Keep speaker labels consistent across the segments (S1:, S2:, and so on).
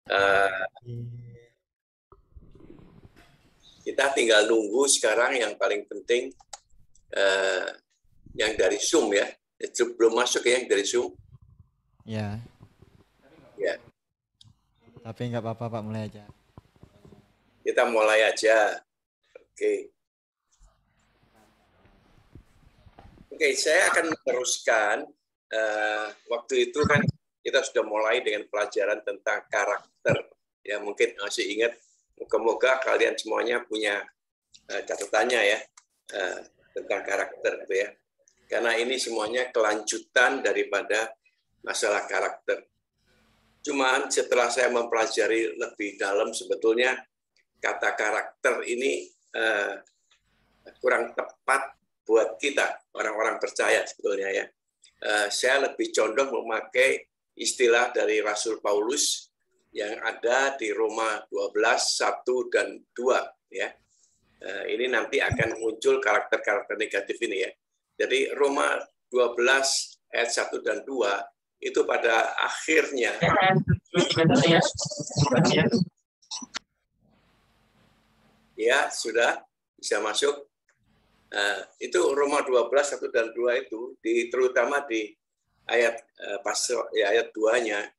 S1: Uh, kita tinggal nunggu sekarang yang paling penting yang dari Zoom ya. Itu belum masuk ya yang dari Zoom.
S2: Ya.
S1: Ya.
S2: Tapi nggak apa-apa Pak, mulai aja.
S1: Kita mulai aja. Oke. Oke, saya akan meneruskan. Waktu itu kan kita sudah mulai dengan pelajaran tentang karakter. Ya, mungkin masih ingat. Moga-moga kalian semuanya punya catatannya ya tentang karakter, gitu ya. Karena ini semuanya kelanjutan daripada masalah karakter. Cuman setelah saya mempelajari lebih dalam, sebetulnya kata karakter ini kurang tepat buat kita, orang-orang percaya sebetulnya ya. Saya lebih condong memakai istilah dari Rasul Paulus yang ada di Roma 12, 1 dan 2 ya. Ini nanti akan muncul karakter-karakter negatif ini ya. Jadi Roma 12 ayat 1 dan 2 itu pada akhirnya ya sudah bisa masuk. Itu Roma 12, 1 dan 2 itu terutama di ayat pasal ya ayat 2-nya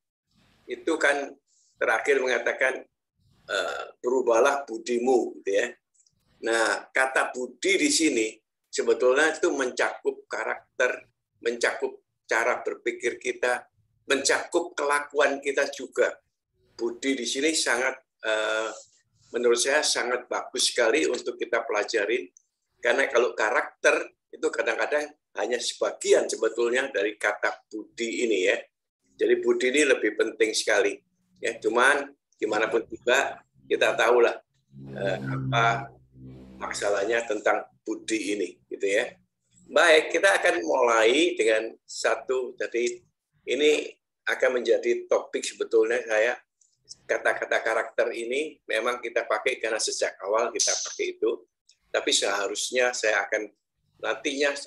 S1: itu kan terakhir mengatakan berubahlah budimu gitu ya. Nah, kata budi di sini sebetulnya itu mencakup karakter, mencakup cara berpikir kita, mencakup kelakuan kita juga. Budi di sini sangat menurut saya sangat bagus sekali untuk kita pelajarin. Karena kalau karakter itu kadang-kadang hanya sebagian sebetulnya dari kata budi ini ya. Jadi budi ini lebih penting sekali. Ya, cuman gimana pun juga kita tahulah apa masalahnya tentang budi ini, gitu ya. Baik, kita akan mulai dengan satu. Jadi ini akan menjadi topik sebetulnya saya kata-kata karakter ini memang kita pakai karena sejak awal kita pakai itu. Tapi seharusnya saya akan nantinya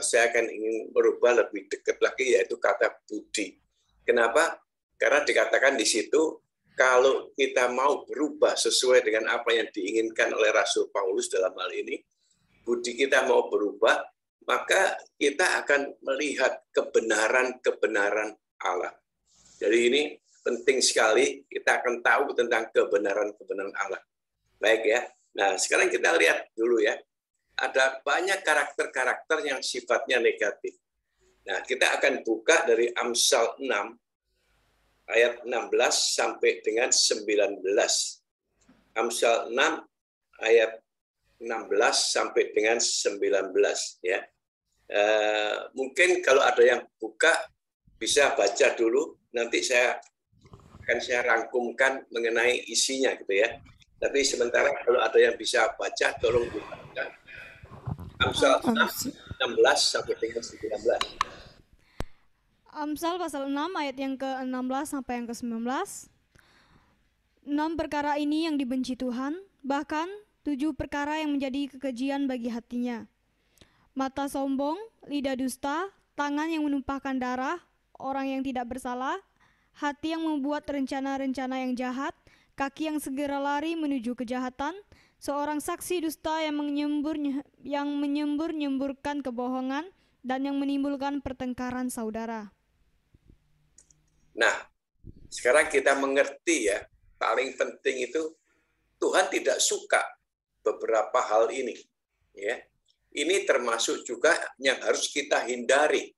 S1: saya akan ingin merubah lebih dekat lagi yaitu kata budi. Kenapa? Karena dikatakan di situ kalau kita mau berubah sesuai dengan apa yang diinginkan oleh Rasul Paulus dalam hal ini, budi kita mau berubah, maka kita akan melihat kebenaran-kebenaran Allah. Jadi ini penting sekali, kita akan tahu tentang kebenaran-kebenaran Allah. Baik ya. Nah, sekarang kita lihat dulu ya. Ada banyak karakter-karakter yang sifatnya negatif. Nah, kita akan buka dari Amsal 6 ayat 16 sampai dengan 19. Amsal 6 ayat 16 sampai dengan 19 ya. Mungkin kalau ada yang buka bisa baca dulu, nanti saya rangkumkan mengenai isinya gitu ya. Tapi sementara kalau ada yang bisa baca, tolong dibaca. Amsal 16 sampai dengan 19.
S3: Amsal pasal 6 ayat yang ke-16 sampai yang ke-19. 6 perkara ini yang dibenci Tuhan, bahkan 7 perkara yang menjadi kekejian bagi hatinya. Mata sombong, lidah dusta, tangan yang menumpahkan darah, orang yang tidak bersalah, hati yang membuat rencana-rencana yang jahat, kaki yang segera lari menuju kejahatan, seorang saksi dusta yang menyembur-nyemburkan kebohongan, dan yang menimbulkan pertengkaran saudara.
S1: Nah, sekarang kita mengerti ya, paling penting itu Tuhan tidak suka beberapa hal ini. Ya, ini termasuk juga yang harus kita hindari.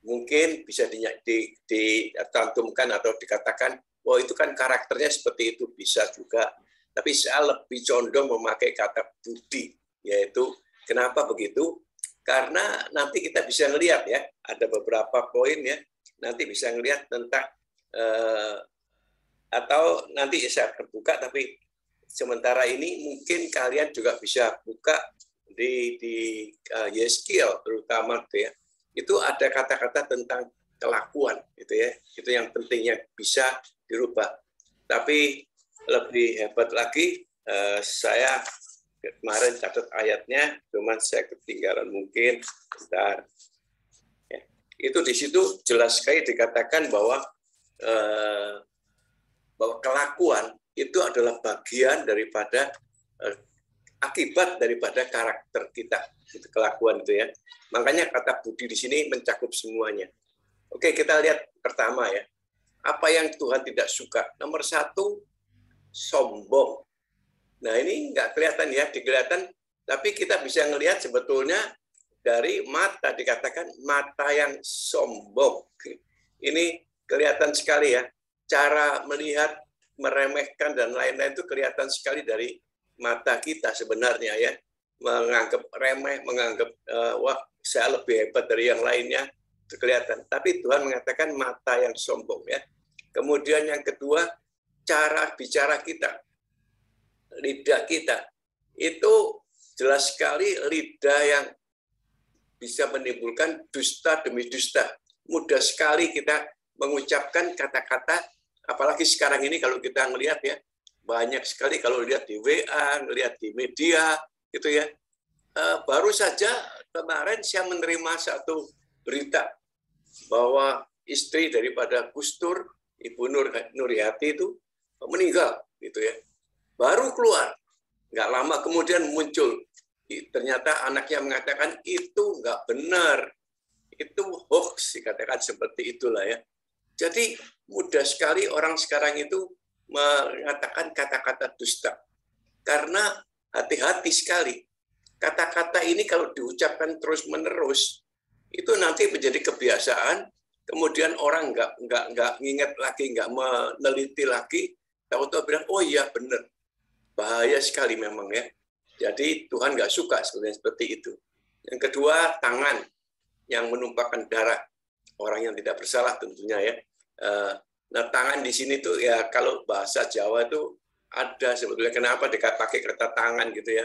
S1: Mungkin bisa dicantumkan atau dikatakan, wah itu kan karakternya seperti itu, bisa juga. Tapi saya lebih condong memakai kata budi, yaitu kenapa begitu? Karena nanti kita bisa melihat ya, ada beberapa poin ya, nanti bisa melihat tentang atau nanti saya akan buka, tapi sementara ini mungkin kalian juga bisa buka di Yeskiel terutama gitu ya. Itu ada kata-kata tentang kelakuan gitu ya. Itu yang pentingnya bisa dirubah. Tapi lebih hebat lagi, saya kemarin catat ayatnya, cuman saya ketinggalan mungkin. Bentar. Ya. Itu di situ jelas sekali dikatakan bahwa kelakuan itu adalah bagian daripada akibat daripada karakter kita, itu kelakuan itu ya. Makanya kata budi di sini mencakup semuanya. Oke, kita lihat pertama ya. Apa yang Tuhan tidak suka? Nomor 1, sombong. Nah, ini nggak kelihatan ya, dikelihatan, tapi kita bisa ngelihat sebetulnya dari mata, dikatakan mata yang sombong. Ini kelihatan sekali ya, cara melihat, meremehkan, dan lain-lain itu kelihatan sekali dari mata kita sebenarnya ya. Menganggap remeh, menganggap, wah saya lebih hebat dari yang lainnya, itu kelihatan. Tapi Tuhan mengatakan mata yang sombong ya. Kemudian yang kedua, cara bicara kita. Lidah kita. Itu jelas sekali lidah yang bisa menimbulkan dusta demi dusta. Mudah sekali kita mengucapkan kata-kata, apalagi sekarang ini kalau kita melihat ya, banyak sekali kalau lihat di WA, lihat di media, gitu ya. Baru saja kemarin saya menerima satu berita bahwa istri daripada Gus Dur, Ibu Nuriyati itu meninggal, gitu ya. Baru keluar, nggak lama kemudian muncul. Ternyata anaknya mengatakan itu nggak benar, itu hoax, dikatakan seperti itulah ya. Jadi mudah sekali orang sekarang itu mengatakan kata-kata dusta. Karena hati-hati sekali. Kata-kata ini kalau diucapkan terus-menerus, itu nanti menjadi kebiasaan, kemudian orang nggak nginget lagi, nggak meneliti lagi, tahu-tahu bilang, oh iya benar. Bahaya sekali memang ya. Jadi Tuhan nggak suka sebenarnya seperti itu. Yang kedua, tangan yang menumpahkan darah. Orang yang tidak bersalah tentunya ya. Nah, tangan di sini tuh ya kalau bahasa Jawa itu ada sebetulnya, kenapa pakai kata tangan gitu ya.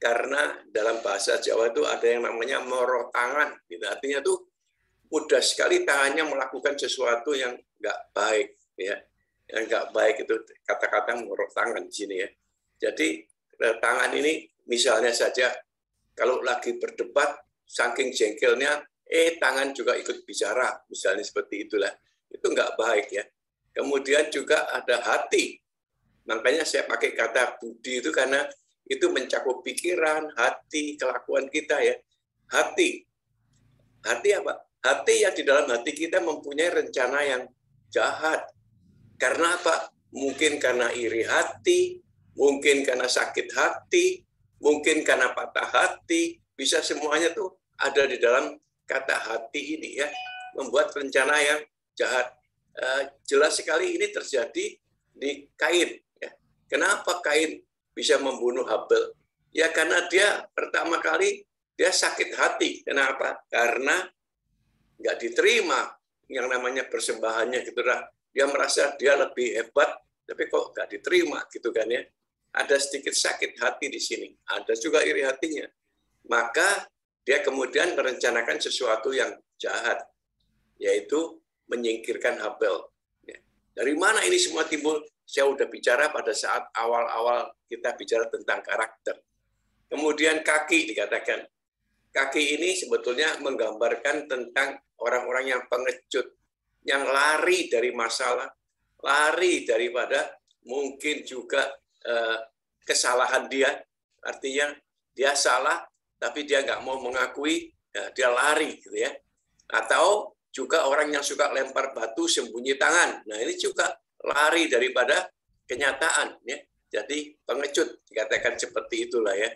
S1: Karena dalam bahasa Jawa itu ada yang namanya moro tangan. Gitu. Artinya tuh mudah sekali tangannya melakukan sesuatu yang nggak baik. Ya. Yang nggak baik itu kata-kata moro tangan di sini ya. Jadi tangan ini misalnya saja kalau lagi berdebat, saking jengkelnya, tangan juga ikut bicara, misalnya seperti itulah. Itu nggak baik ya. Kemudian juga ada hati. Makanya saya pakai kata budi itu karena itu mencakup pikiran, hati, kelakuan kita ya. Hati. Hati apa? Hati yang di dalam hati kita mempunyai rencana yang jahat. Karena apa? Mungkin karena iri hati, mungkin karena sakit hati, mungkin karena patah hati, bisa semuanya tuh ada di dalam kata hati ini ya, membuat rencana yang jahat. Jelas sekali ini terjadi di Kain. Ya. Kenapa Kain bisa membunuh Habel? Ya karena dia pertama kali dia sakit hati. Kenapa? Karena nggak diterima yang namanya persembahannya gitu lah. Dia merasa dia lebih hebat, tapi kok nggak diterima gitu kan ya. Ada sedikit sakit hati di sini, ada juga iri hatinya. Maka dia kemudian merencanakan sesuatu yang jahat, yaitu menyingkirkan Habel. Dari mana ini semua timbul? Saya sudah bicara pada saat awal-awal kita bicara tentang karakter. Kemudian kaki dikatakan. Kaki ini sebetulnya menggambarkan tentang orang-orang yang pengecut, yang lari dari masalah, lari daripada mungkin juga kesalahan dia, artinya dia salah, tapi dia nggak mau mengakui, ya, dia lari, gitu ya. Atau juga orang yang suka lempar batu sembunyi tangan. Nah ini juga lari daripada kenyataan, ya. Jadi pengecut, dikatakan seperti itulah ya.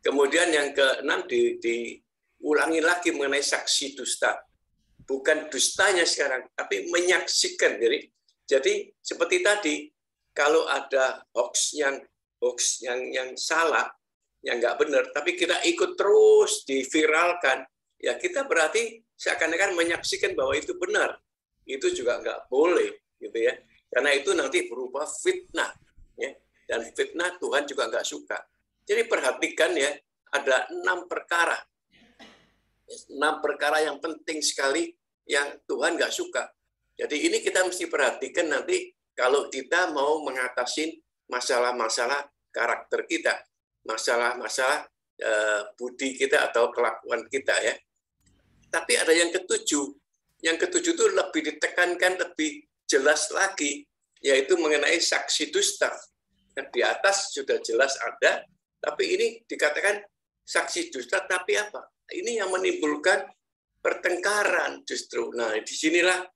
S1: Kemudian yang keenam diulangi lagi mengenai saksi dusta. Bukan dustanya sekarang, tapi menyaksikan. Jadi seperti tadi. Kalau ada hoax yang salah, yang nggak benar, tapi kita ikut terus diviralkan, ya kita berarti seakan-akan menyaksikan bahwa itu benar. Itu juga nggak boleh, gitu ya. Karena itu nanti berupa fitnah, ya. Dan fitnah Tuhan juga nggak suka. Jadi perhatikan ya, ada 6 perkara. 6 perkara yang penting sekali yang Tuhan nggak suka. Jadi ini kita mesti perhatikan nanti kalau kita mau mengatasi masalah-masalah karakter kita, masalah-masalah budi kita atau kelakuan kita ya. Tapi ada yang ketujuh. Yang ketujuh itu lebih ditekankan, lebih jelas lagi. yaitu mengenai saksi dusta. Nah, di atas sudah jelas ada, tapi ini dikatakan saksi dusta, tapi apa? Ini yang menimbulkan pertengkaran justru. Nah, disinilah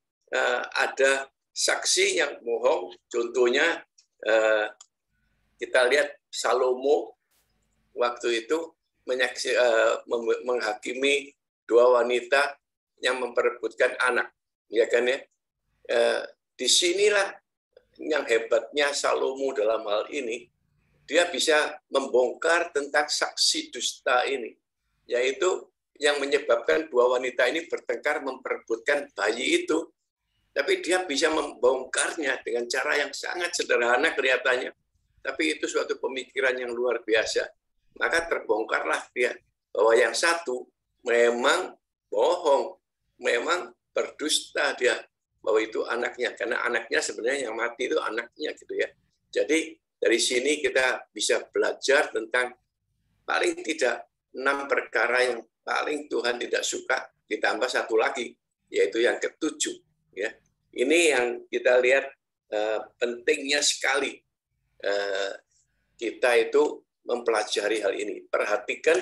S1: ada saksi yang bohong. Contohnya kita lihat Salomo waktu itu menghakimi dua wanita yang memperebutkan anak, ya kan ya? Disinilah yang hebatnya Salomo dalam hal ini, dia bisa membongkar tentang saksi dusta ini, yaitu yang menyebabkan dua wanita ini bertengkar memperebutkan bayi itu, tapi dia bisa membongkarnya dengan cara yang sangat sederhana kelihatannya, tapi itu suatu pemikiran yang luar biasa. Maka terbongkarlah dia bahwa yang satu memang bohong, memang berdusta dia, bahwa itu anaknya, karena anaknya sebenarnya yang mati itu anaknya gitu ya. Jadi dari sini kita bisa belajar tentang paling tidak 6 perkara yang paling Tuhan tidak suka, ditambah satu lagi, yaitu yang ke-7. Ya. Ini yang kita lihat pentingnya sekali kita itu mempelajari hal ini. Perhatikan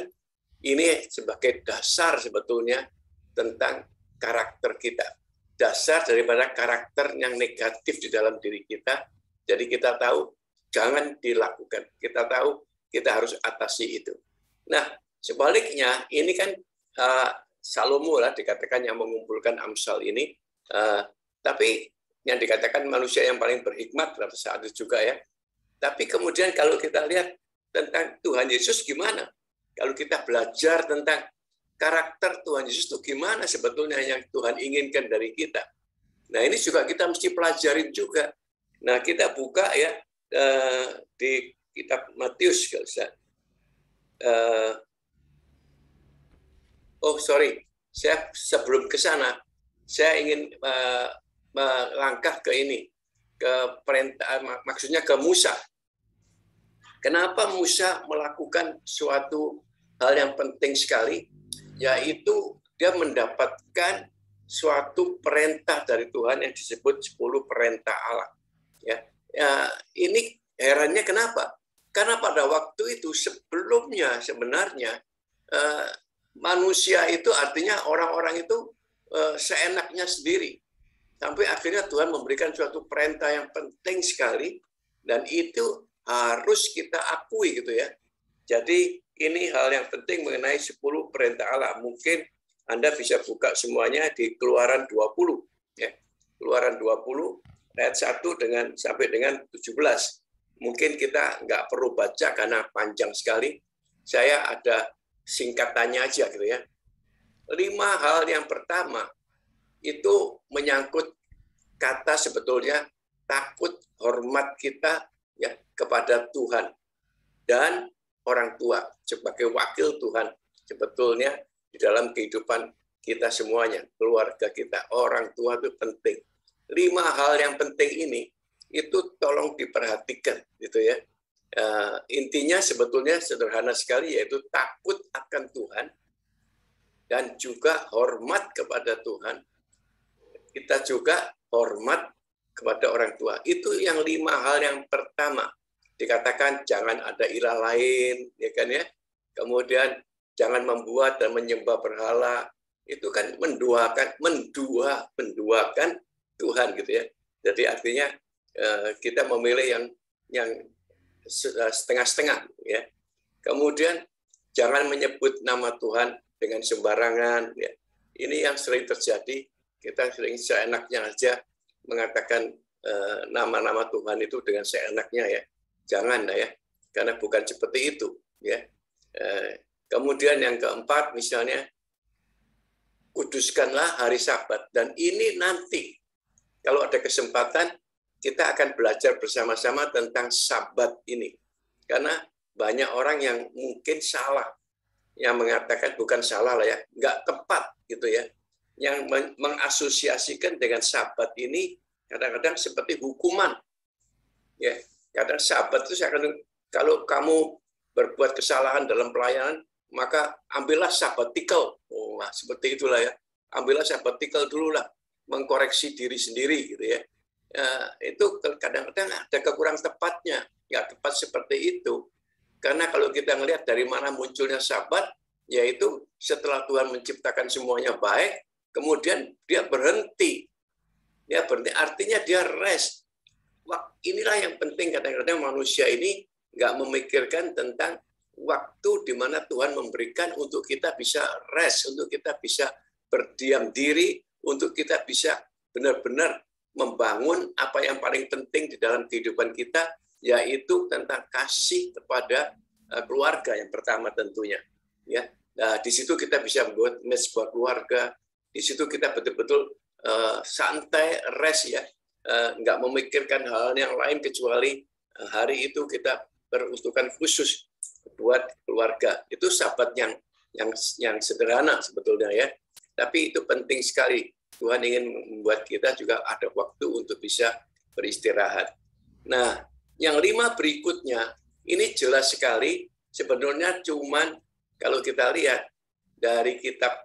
S1: ini sebagai dasar sebetulnya tentang karakter kita. Dasar daripada karakter yang negatif di dalam diri kita. Jadi kita tahu jangan dilakukan. Kita tahu kita harus atasi itu. Nah, sebaliknya ini kan Salomo lah dikatakan yang mengumpulkan Amsal ini. Tapi yang dikatakan manusia yang paling berhikmat pada saat itu juga ya. Tapi kemudian kalau kita lihat tentang Tuhan Yesus gimana? Kalau kita belajar tentang karakter Tuhan Yesus itu gimana sebetulnya yang Tuhan inginkan dari kita. Nah ini juga kita mesti pelajarin juga. Nah kita buka ya di kitab Matius. Saya sebelum ke sana, saya ingin melangkah ke ini, ke perintah, maksudnya ke Musa. Kenapa Musa melakukan suatu hal yang penting sekali? Yaitu dia mendapatkan suatu perintah dari Tuhan yang disebut 10 perintah Allah. Ini herannya kenapa? Karena pada waktu itu sebelumnya sebenarnya manusia itu artinya orang-orang itu seenaknya sendiri. Sampai akhirnya Tuhan memberikan suatu perintah yang penting sekali dan itu harus kita akui gitu ya. Jadi ini hal yang penting mengenai 10 perintah Allah. Mungkin Anda bisa buka semuanya di Keluaran 20. Ya. Keluaran 20, ayat 1 sampai dengan 17. Mungkin kita nggak perlu baca karena panjang sekali. Saya ada singkatannya aja gitu ya. 5 hal yang pertama itu menyangkut kata sebetulnya takut hormat kita ya kepada Tuhan dan orang tua sebagai wakil Tuhan sebetulnya di dalam kehidupan kita semuanya, keluarga kita, orang tua itu penting. 5 hal yang penting ini itu tolong diperhatikan gitu ya. Intinya sebetulnya sederhana sekali yaitu takut akan Tuhan dan juga hormat kepada Tuhan. Kita juga hormat kepada orang tua. Itu yang 5 hal yang pertama. Dikatakan jangan ada ilah lain, ya kan ya. Kemudian jangan membuat dan menyembah berhala. Itu kan menduakan Tuhan gitu ya. Jadi artinya kita memilih yang setengah-setengah ya. Kemudian jangan menyebut nama Tuhan dengan sembarangan ya. Ini yang sering terjadi. Kita sering seenaknya aja mengatakan nama-nama Tuhan itu dengan seenaknya ya. Jangan ya, karena bukan seperti itu ya. Kemudian yang keempat misalnya kuduskanlah hari Sabat dan ini nanti kalau ada kesempatan kita akan belajar bersama-sama tentang Sabat ini. Karena banyak orang yang mungkin salah yang mengatakan bukan salah lah ya, nggak tepat gitu ya. Yang mengasosiasikan dengan Sabat ini kadang-kadang seperti hukuman. Ya, kadang Sabat itu kalau kamu berbuat kesalahan dalam pelayanan, maka ambillah sabbatical. Nah, seperti itulah ya. Ambillah sabbatical dulu lah, mengkoreksi diri sendiri gitu ya. itu kadang-kadang ada kekurang tepatnya, nggak tepat seperti itu. Karena kalau kita melihat dari mana munculnya Sabat, yaitu setelah Tuhan menciptakan semuanya baik, kemudian dia berhenti. Dia berhenti, artinya dia rest. Inilah yang penting, kadang-kadang manusia ini nggak memikirkan tentang waktu di mana Tuhan memberikan untuk kita bisa rest, untuk kita bisa berdiam diri, untuk kita bisa benar-benar membangun apa yang paling penting di dalam kehidupan kita, yaitu tentang kasih kepada keluarga yang pertama tentunya. Ya, nah, di situ kita bisa membuat sebuah keluarga, di situ kita betul-betul santai, rest ya, nggak memikirkan hal yang lain kecuali hari itu kita peruntukan khusus buat keluarga. Itu Sabat yang sederhana sebetulnya ya, tapi itu penting sekali. Tuhan ingin membuat kita juga ada waktu untuk bisa beristirahat. Nah, yang 5 berikutnya ini jelas sekali sebenarnya, cuman kalau kita lihat dari kitab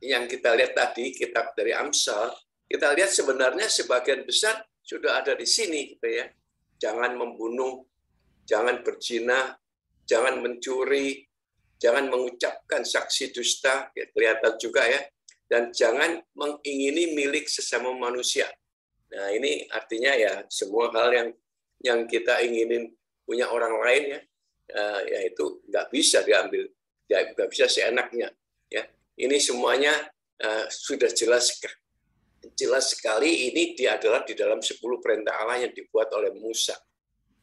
S1: yang kita lihat tadi, kitab dari Amsal, kita lihat sebenarnya sebagian besar sudah ada di sini, gitu ya. Jangan membunuh, jangan berzina, jangan mencuri, jangan mengucapkan saksi dusta, ya, kelihatan juga ya, dan jangan mengingini milik sesama manusia. Nah, ini artinya ya semua hal yang kita inginin punya orang lain ya, ya itu nggak bisa diambil, nggak bisa seenaknya. Ya, ini semuanya sudah jelas sekali. Ini dia adalah di dalam 10 perintah Allah yang dibuat oleh Musa.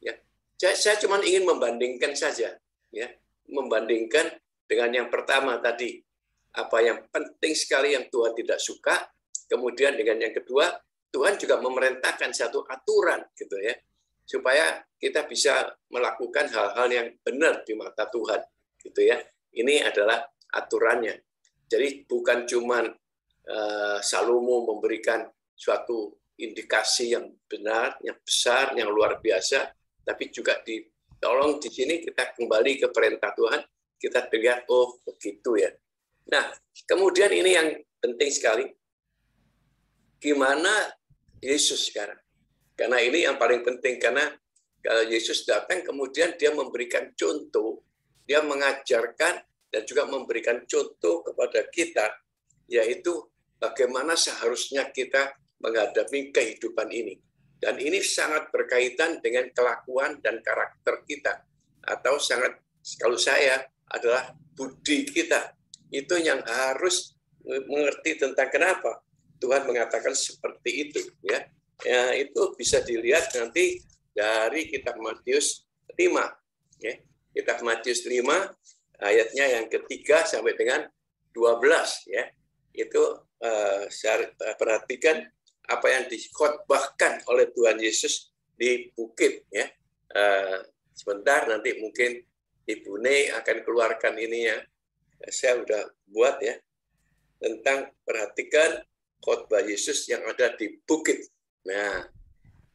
S1: Ya, saya cuma ingin membandingkan saja, ya, membandingkan dengan yang pertama tadi, apa yang penting sekali yang Tuhan tidak suka, kemudian dengan yang kedua, Tuhan juga memerintahkan satu aturan, gitu ya, supaya kita bisa melakukan hal-hal yang benar di mata Tuhan, gitu ya. Ini adalah aturannya. Jadi bukan cuma Salomo memberikan suatu indikasi yang benar, yang besar, yang luar biasa, tapi juga tolong di sini kita kembali ke perintah Tuhan, kita lihat, oh begitu ya. Nah, kemudian ini yang penting sekali, gimana Yesus sekarang? Karena ini yang paling penting, karena kalau Yesus datang, kemudian dia memberikan contoh, dia mengajarkan, dan juga memberikan contoh kepada kita, yaitu bagaimana seharusnya kita menghadapi kehidupan ini. Dan ini sangat berkaitan dengan kelakuan dan karakter kita. Atau sangat, kalau saya, adalah budi kita. Itu yang harus mengerti tentang kenapa Tuhan mengatakan seperti itu. Ya, itu bisa dilihat nanti dari kitab Matius 5. Ya, kitab Matius 5, ayatnya yang ketiga sampai dengan 12. Ya, itu saya perhatikan apa yang dikhotbahkan oleh Tuhan Yesus di bukit. Ya, sebentar nanti mungkin Ibu Nei akan keluarkan ini ya. Saya udah buat ya, tentang perhatikan khotbah Yesus yang ada di bukit. Nah,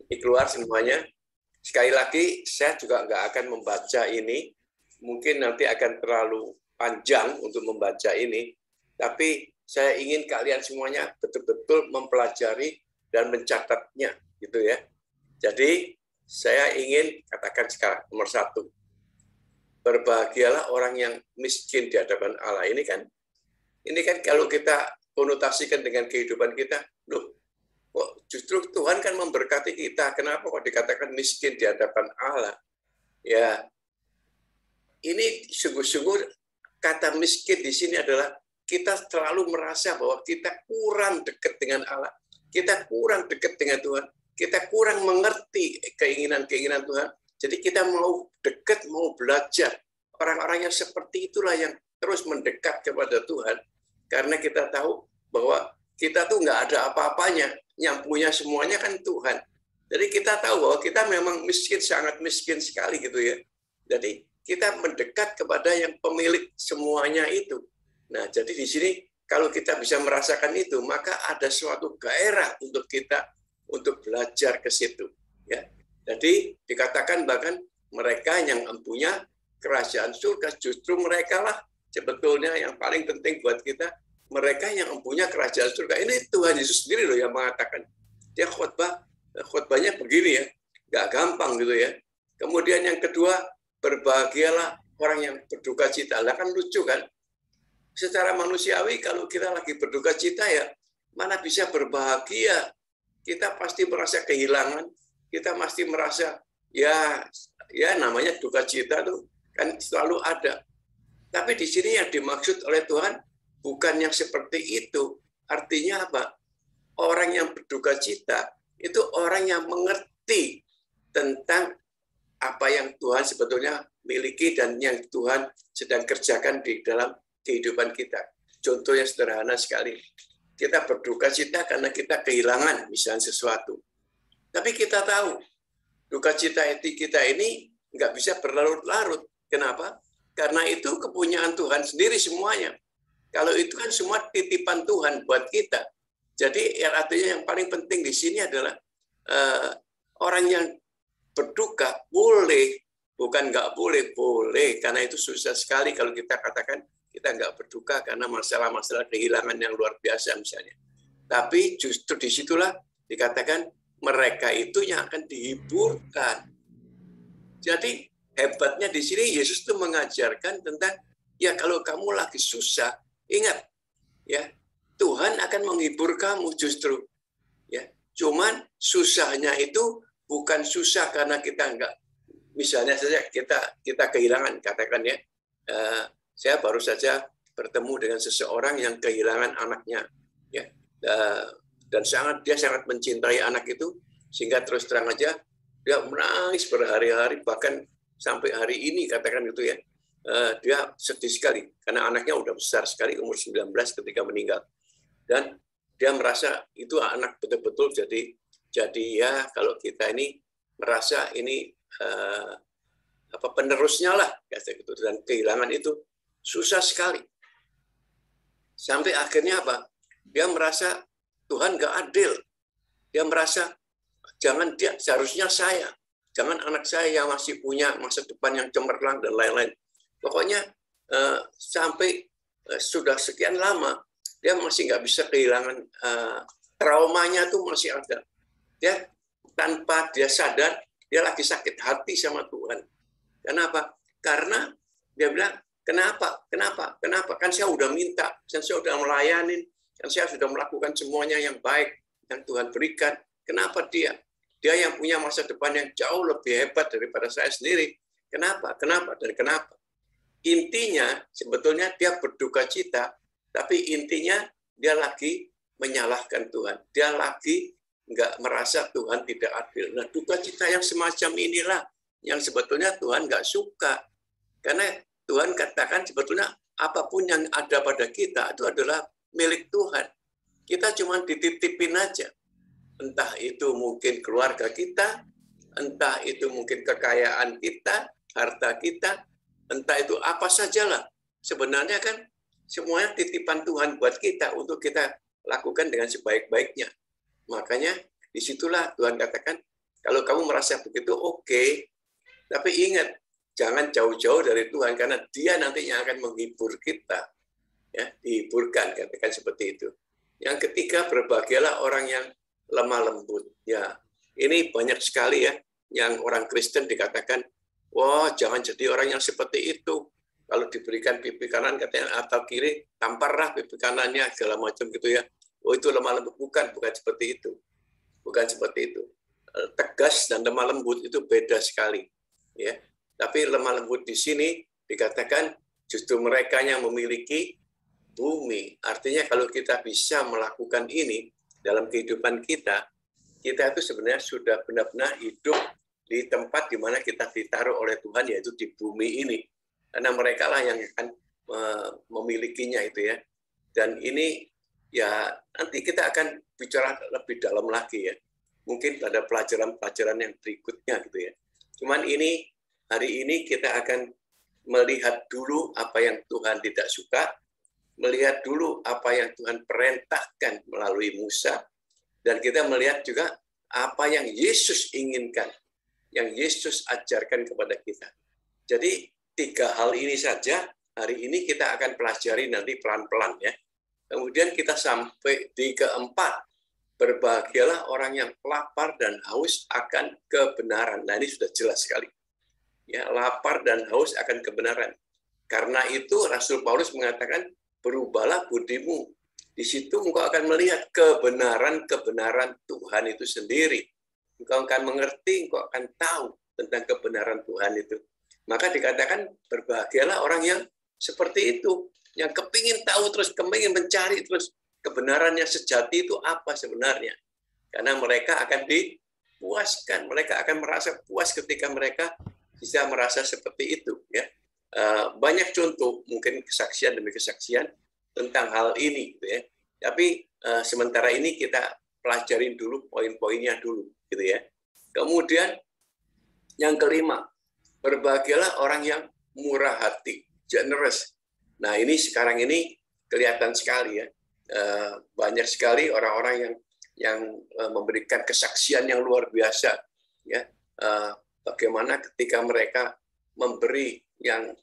S1: ini keluar semuanya. Sekali lagi, saya juga nggak akan membaca ini. Mungkin nanti akan terlalu panjang untuk membaca ini. Tapi saya ingin kalian semuanya betul-betul mempelajari dan mencatatnya, gitu ya. Jadi, saya ingin katakan sekarang, nomor 1. Berbahagialah orang yang miskin di hadapan Allah. Ini kan kalau kita konotasikan dengan kehidupan kita, loh, kok justru Tuhan kan memberkati kita, kenapa kok dikatakan miskin di hadapan Allah? Ya, ini sungguh-sungguh kata miskin di sini adalah kita terlalu merasa bahwa kita kurang dekat dengan Allah, kita kurang dekat dengan Tuhan, kita kurang mengerti keinginan-keinginan Tuhan. Jadi kita mau dekat, mau belajar. Orang-orang yang seperti itulah yang terus mendekat kepada Tuhan. Karena kita tahu bahwa kita tuh nggak ada apa-apanya. Yang punya semuanya kan Tuhan. Jadi kita tahu bahwa kita memang miskin, sangat miskin sekali gitu ya. Jadi kita mendekat kepada yang pemilik semuanya itu. Nah, jadi di sini kalau kita bisa merasakan itu, maka ada suatu gairah untuk kita untuk belajar ke situ. Ya. Jadi dikatakan bahkan mereka yang mempunyai kerajaan surga, justru mereka lah sebetulnya yang paling penting buat kita. Mereka yang mempunyai kerajaan surga. Ini Tuhan Yesus sendiri loh yang mengatakan. Dia khotbahnya begini ya, nggak gampang gitu ya. Kemudian yang kedua, berbahagialah orang yang berduka cita. Lah kan lucu kan? Secara manusiawi kalau kita lagi berduka cita ya, mana bisa berbahagia? Kita pasti merasa kehilangan, kita pasti merasa ya namanya duka cita tuh kan selalu ada. Tapi di sini yang dimaksud oleh Tuhan bukan yang seperti itu. Artinya apa? Orang yang berduka cita itu orang yang mengerti tentang apa yang Tuhan sebetulnya miliki dan yang Tuhan sedang kerjakan di dalam kehidupan kita. Contohnya sederhana sekali. Kita berduka cita karena kita kehilangan misalnya sesuatu. Tapi kita tahu duka cita kita ini nggak bisa berlarut-larut. Kenapa? Karena itu kepunyaan Tuhan sendiri semuanya. Kalau itu kan semua titipan Tuhan buat kita. Jadi artinya yang paling penting di sini adalah orang yang berduka boleh, bukan nggak boleh, boleh. Karena itu susah sekali kalau kita katakan kita nggak berduka karena masalah-masalah kehilangan yang luar biasa misalnya. Tapi justru disitulah dikatakan mereka itu yang akan dihiburkan. Jadi hebatnya di sini Yesus itu mengajarkan tentang ya kalau kamu lagi susah, ingat ya Tuhan akan menghibur kamu justru. Ya, cuman susahnya itu bukan susah karena kita enggak, misalnya saja kita kehilangan, katakan ya, saya baru saja bertemu dengan seseorang yang kehilangan anaknya, ya, dan dia sangat mencintai anak itu sehingga terus terang aja dia menangis berhari-hari bahkan sampai hari ini katakan gitu ya, dia sedih sekali karena anaknya udah besar sekali umur 19 ketika meninggal. Dan dia merasa itu anak betul-betul jadi ya kalau kita ini merasa ini penerusnya lah kayak gitu, dan kehilangan itu susah sekali sampai akhirnya apa, dia merasa Tuhan nggak adil, dia merasa seharusnya jangan anak saya yang masih punya masa depan yang cemerlang dan lain-lain, pokoknya sampai sudah sekian lama dia masih nggak bisa kehilangan, traumanya tuh masih ada. Dia tanpa dia sadar, dia lagi sakit hati sama Tuhan. Kenapa? Karena dia bilang, kenapa? Kan saya udah minta, kan saya udah melayani, kan saya sudah melakukan semuanya yang baik yang Tuhan berikan. Kenapa dia yang punya masa depan yang jauh lebih hebat daripada saya sendiri? Kenapa? Dan kenapa? Intinya sebetulnya dia berduka cita, tapi intinya dia lagi menyalahkan Tuhan. Dia lagi nggak merasa Tuhan tidak adil. Nah, duka cita yang semacam inilah yang sebetulnya Tuhan nggak suka. Karena Tuhan katakan sebetulnya apapun yang ada pada kita itu adalah milik Tuhan. Kita cuma dititipin aja. Entah itu mungkin keluarga kita, entah itu mungkin kekayaan kita, harta kita, entah itu apa sajalah. Sebenarnya kan semuanya titipan Tuhan buat kita untuk kita lakukan dengan sebaik-baiknya. Makanya disitulah Tuhan katakan, kalau kamu merasa begitu, oke. Tapi ingat, jangan jauh-jauh dari Tuhan, karena dia nantinya akan menghibur kita. Ya, dihiburkan, katakan seperti itu. Yang ketiga, berbahagialah orang yang lemah lembut. Ya, ini banyak sekali ya, yang orang Kristen dikatakan, wah jangan jadi orang yang seperti itu. Kalau diberikan pipi kanan katanya atau kiri, tamparlah pipi kanannya segala macam gitu ya. Oh itu lemah lembut, bukan seperti itu. Bukan seperti itu. Tegas dan lemah lembut itu beda sekali. Ya. Tapi lemah lembut di sini dikatakan justru mereka yang memiliki bumi. Artinya kalau kita bisa melakukan ini dalam kehidupan kita itu sebenarnya sudah benar-benar hidup di tempat di mana kita ditaruh oleh Tuhan, yaitu di bumi ini. Karena mereka lah yang akan memilikinya itu ya. Dan ini ya nanti kita akan bicara lebih dalam lagi ya. Mungkin pada pelajaran-pelajaran yang berikutnya gitu ya. Cuman hari ini kita akan melihat dulu apa yang Tuhan tidak suka, melihat dulu apa yang Tuhan perintahkan melalui Musa, dan kita melihat juga apa yang Yesus inginkan, yang Yesus ajarkan kepada kita. Jadi 3 hal ini saja hari ini kita akan pelajari nanti pelan-pelan ya. Kemudian kita sampai di keempat, berbahagialah orang yang lapar dan haus akan kebenaran. Nah, ini sudah jelas sekali. Ya, lapar dan haus akan kebenaran. Karena itu Rasul Paulus mengatakan, berubahlah budimu. Di situ engkau akan melihat kebenaran-kebenaran Tuhan itu sendiri. Engkau akan mengerti, engkau akan tahu tentang kebenaran Tuhan itu. Maka dikatakan, berbahagialah orang yang seperti itu. Yang kepingin tahu terus, kepingin mencari terus kebenaran yang sejati itu apa sebenarnya. Karena mereka akan dipuaskan, mereka akan merasa puas ketika mereka bisa merasa seperti itu. Ya, banyak contoh, mungkin kesaksian demi kesaksian tentang hal ini. Gitu ya. Tapi sementara ini kita pelajarin dulu poin-poinnya dulu. Gitu ya. Kemudian yang kelima, berbahagialah orang yang murah hati, generous. Nah, ini sekarang ini kelihatan sekali ya. Banyak sekali orang-orang yang memberikan kesaksian yang luar biasa, ya. Bagaimana ketika mereka memberi yang,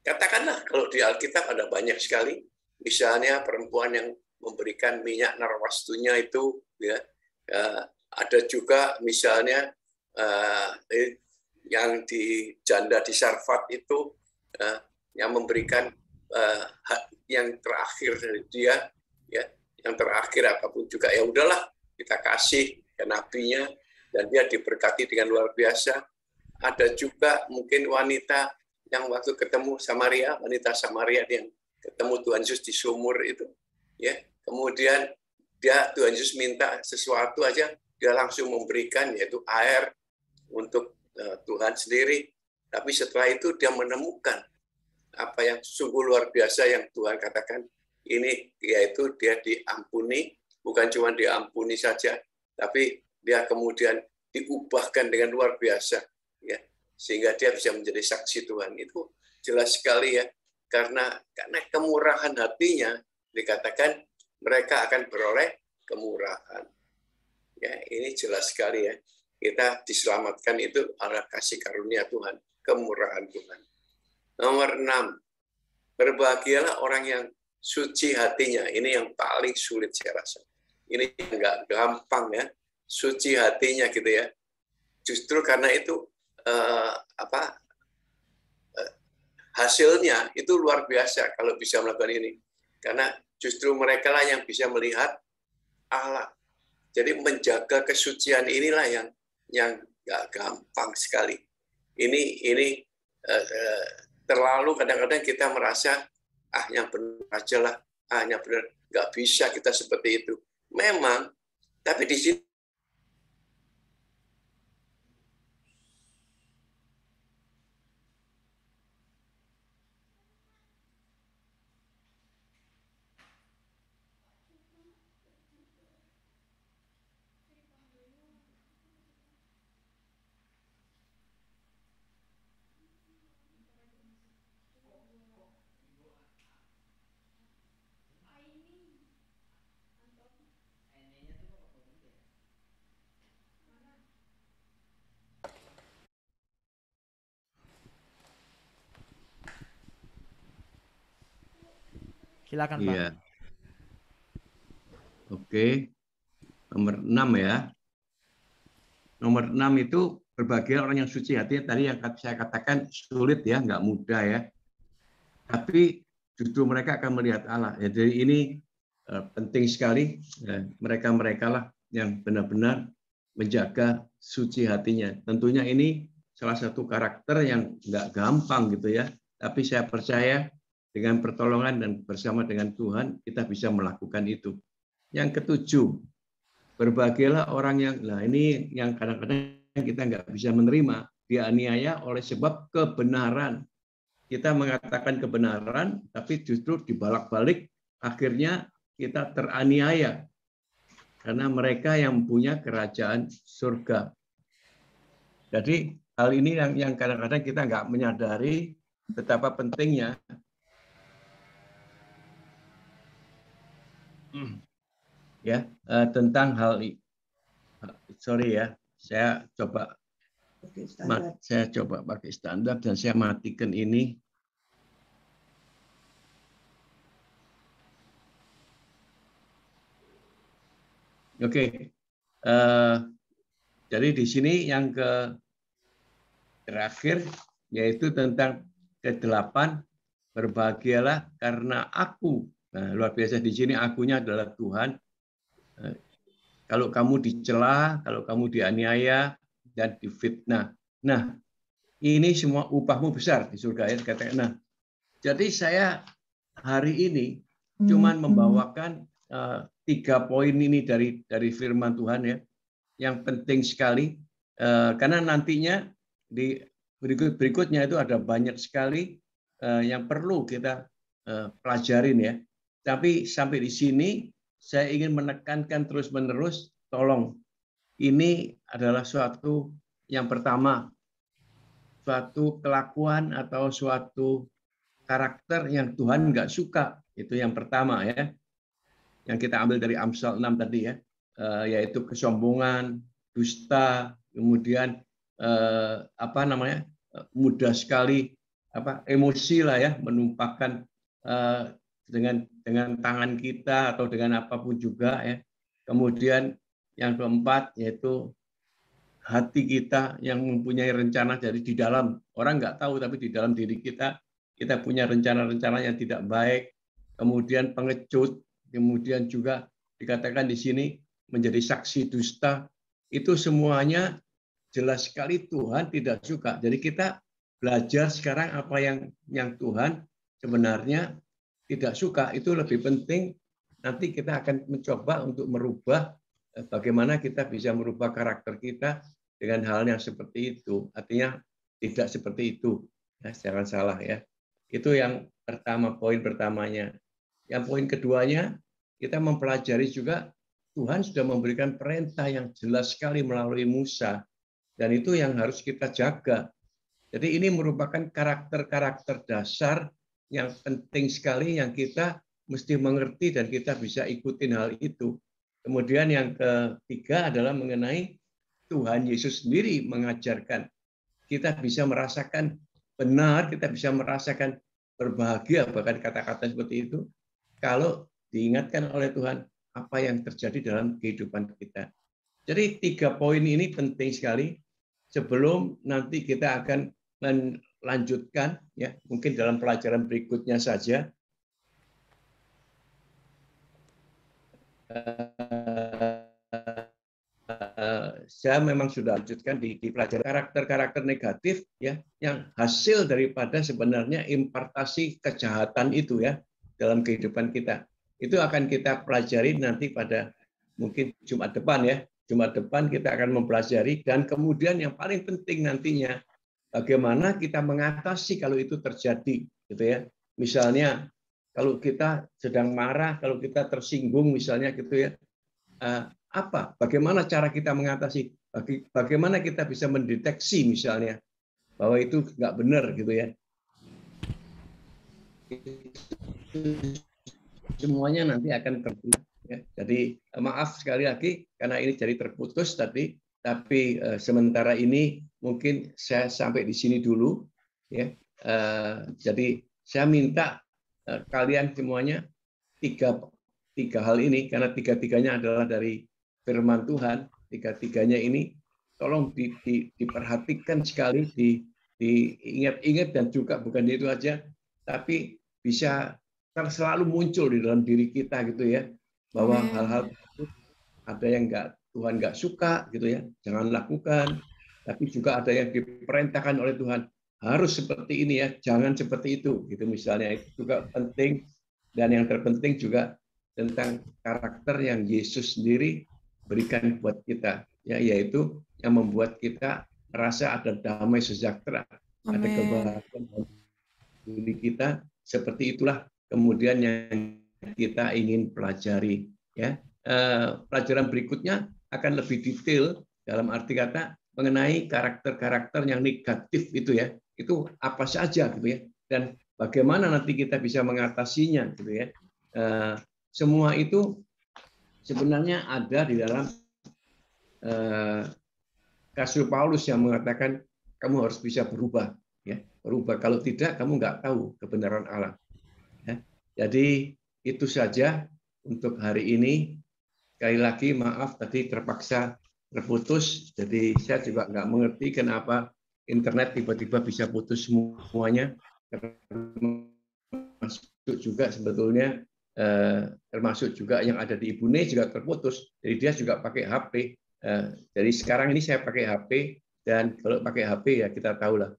S1: katakanlah kalau di Alkitab ada banyak sekali, misalnya perempuan yang memberikan minyak narwastunya itu, ya. Ada juga misalnya yang di janda di Sarfat itu, yang memberikan yang terakhir dari dia, ya, yang terakhir apapun juga, ya udahlah kita kasih ke nabinya dan dia diberkati dengan luar biasa. Ada juga mungkin wanita yang waktu ketemu Samaria, wanita Samaria yang ketemu Tuhan Yesus di sumur itu, ya, kemudian Tuhan Yesus minta sesuatu aja, dia langsung memberikan, yaitu air untuk Tuhan sendiri. Tapi setelah itu dia menemukan apa yang sungguh luar biasa yang Tuhan katakan ini, yaitu dia diampuni, bukan cuma diampuni saja, tapi dia kemudian diubahkan dengan luar biasa, ya, sehingga dia bisa menjadi saksi Tuhan. Itu jelas sekali ya, karena kemurahan hatinya dikatakan mereka akan beroleh kemurahan. Ya, ini jelas sekali ya, kita diselamatkan itu adalah kasih karunia Tuhan, kemurahan Tuhan. Nomor 6, berbahagialah orang yang suci hatinya. Ini yang paling sulit saya rasa. Ini nggak gampang ya, suci hatinya gitu ya. Justru karena itu hasilnya itu luar biasa kalau bisa melakukan ini. Karena justru mereka lah yang bisa melihat Allah. Jadi menjaga kesucian inilah yang nggak gampang sekali. Ini terlalu kadang-kadang kita merasa yang benar aja lah, yang benar, nggak bisa kita seperti itu. Memang, tapi di sini
S2: Silakan Pak.
S4: Iya. Oke. Nomor 6 ya. Nomor 6 itu berbahagia orang yang suci hatinya. Tadi yang saya katakan sulit ya, nggak mudah ya. Tapi justru mereka akan melihat Allah. Ya, jadi ini penting sekali. Mereka-mereka lah yang benar-benar menjaga suci hatinya. Tentunya ini salah satu karakter yang nggak gampang gitu ya. Tapi saya percaya dengan pertolongan dan bersama dengan Tuhan kita bisa melakukan itu. Yang ketujuh, berbahagialah orang yang, nah ini yang kadang-kadang kita nggak bisa menerima, dianiaya oleh sebab kebenaran. Kita mengatakan kebenaran, tapi justru dibalak-balik, akhirnya kita teraniaya. Karena mereka yang punya kerajaan surga. Jadi hal ini yang kadang-kadang kita nggak menyadari betapa pentingnya. Ya, tentang hal ini. Sorry ya, saya coba pakai standar dan saya matikan ini. Oke. Jadi di sini yang terakhir yaitu tentang ke-8, berbahagialah karena aku. Nah, luar biasa di sini akunya adalah Tuhan. Kalau kamu dicela, kalau kamu dianiaya dan difitnah. Nah, ini semua upahmu besar di surga ya katakan. Nah, jadi saya hari ini cuman membawakan 3 poin ini dari firman Tuhan ya, yang penting sekali karena nantinya di berikutnya itu ada banyak sekali yang perlu kita pelajarin ya. Tapi sampai di sini saya ingin menekankan terus-menerus, tolong ini adalah suatu yang pertama, suatu kelakuan atau suatu karakter yang Tuhan nggak suka. Itu yang pertama ya, yang kita ambil dari Amsal 6 tadi ya, yaitu kesombongan, dusta, kemudian mudah sekali emosi lah ya, menumpahkan dengan tangan kita atau dengan apapun juga ya. Kemudian yang keempat yaitu hati kita yang mempunyai rencana dari di dalam, orang nggak tahu tapi di dalam diri kita punya rencana-rencana yang tidak baik. Kemudian pengecut, kemudian juga dikatakan di sini menjadi saksi dusta. Itu semuanya jelas sekali Tuhan tidak suka. Jadi kita belajar sekarang apa yang Tuhan sebenarnya tidak suka. Itu lebih penting. Nanti kita akan mencoba untuk merubah bagaimana kita bisa merubah karakter kita dengan hal yang seperti itu. Artinya tidak seperti itu. Ya, jangan salah ya. Itu yang pertama, poin pertamanya. Yang poin keduanya, kita mempelajari juga Tuhan sudah memberikan perintah yang jelas sekali melalui Musa. Dan itu yang harus kita jaga. Jadi ini merupakan karakter-karakter dasar yang penting sekali yang kita mesti mengerti dan kita bisa ikutin hal itu. Kemudian yang ketiga adalah mengenai Tuhan Yesus sendiri mengajarkan. Kita bisa merasakan benar, kita bisa merasakan berbahagia, bahkan kata-kata seperti itu, kalau diingatkan oleh Tuhan apa yang terjadi dalam kehidupan kita. Jadi 3 poin ini penting sekali sebelum nanti kita akan melanjutkan, ya mungkin dalam pelajaran berikutnya saja. Saya memang sudah lanjutkan di pelajaran karakter-karakter negatif ya yang hasil daripada sebenarnya impartasi kejahatan itu ya dalam kehidupan kita. Itu akan kita pelajari nanti pada mungkin Jumat depan ya. Jumat depan kita akan mempelajari dan kemudian yang paling penting nantinya bagaimana kita mengatasi kalau itu terjadi gitu ya. Misalnya kalau kita sedang marah, kalau kita tersinggung misalnya gitu ya. Bagaimana cara kita mengatasi, bagaimana kita bisa mendeteksi misalnya bahwa itu nggak benar gitu ya. Semuanya nanti akan terbuka. Ya. Jadi maaf sekali lagi karena ini jadi terputus tadi, tapi sementara ini mungkin saya sampai di sini dulu. Ya. Jadi saya minta kalian semuanya tiga hal ini karena tiga-tiganya adalah dari firman Tuhan, tiga-tiganya ini tolong diperhatikan sekali, diingat-ingat dan juga bukan itu aja, tapi bisa selalu muncul di dalam diri kita gitu ya, bahwa hal-hal ada yang Tuhan nggak suka gitu ya, jangan lakukan, tapi juga ada yang diperintahkan oleh Tuhan harus seperti ini ya, jangan seperti itu gitu misalnya, itu juga penting. Dan yang terpenting juga tentang karakter yang Yesus sendiri berikan buat kita, ya, yaitu yang membuat kita merasa ada damai sejahtera, ada kebahagiaan diri kita. Seperti itulah kemudian yang kita ingin pelajari. Ya, pelajaran berikutnya akan lebih detail dalam arti kata mengenai karakter-karakter yang negatif itu ya, itu apa saja gitu ya, dan bagaimana nanti kita bisa mengatasinya gitu ya. Semua itu sebenarnya ada di dalam Rasul Paulus yang mengatakan kamu harus bisa berubah, ya, berubah. Kalau tidak, kamu nggak tahu kebenaran Allah. Ya. Jadi itu saja untuk hari ini. sekali lagi maaf tadi terpaksa terputus. Jadi saya juga nggak mengerti kenapa internet tiba-tiba bisa putus semuanya. Termasuk juga sebetulnya termasuk juga yang ada di Ibu Ne juga terputus. Jadi dia juga pakai HP. Jadi sekarang ini saya pakai HP, dan kalau pakai HP ya kita tahulah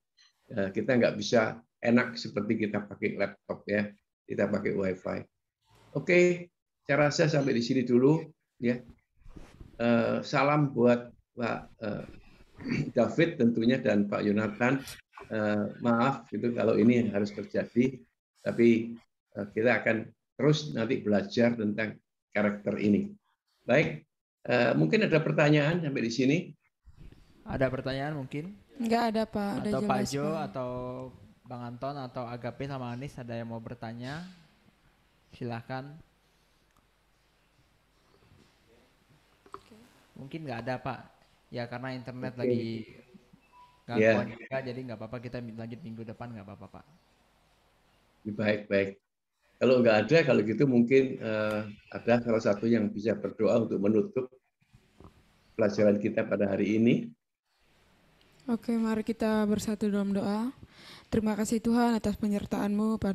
S4: kita nggak bisa enak seperti kita pakai laptop ya. Kita pakai WiFi. Oke, saya rasa sampai di sini dulu ya. Salam buat Pak David tentunya dan Pak Yonatan. Maaf itu kalau ini harus terjadi, tapi kita akan terus nanti belajar tentang karakter ini. Baik, mungkin ada pertanyaan sampai di sini.
S5: Ada pertanyaan mungkin?
S6: Enggak ada Pak, udah
S5: Atau Pak
S6: jelas
S5: Jo
S6: Pak.
S5: atau Bang Anton atau Agape sama Anis ada yang mau bertanya? Silahkan. Mungkin nggak ada Pak. Ya karena internet
S4: Oke.
S5: lagi
S4: Ya.
S5: gangguan juga, jadi nggak apa-apa, kita lanjut minggu depan, nggak apa-apa Pak.
S4: Baik. Kalau nggak ada, kalau gitu mungkin ada salah satu yang bisa berdoa untuk menutup pelajaran kita pada hari ini.
S6: Oke, mari kita bersatu dalam doa. Terima kasih Tuhan atas penyertaan-Mu pada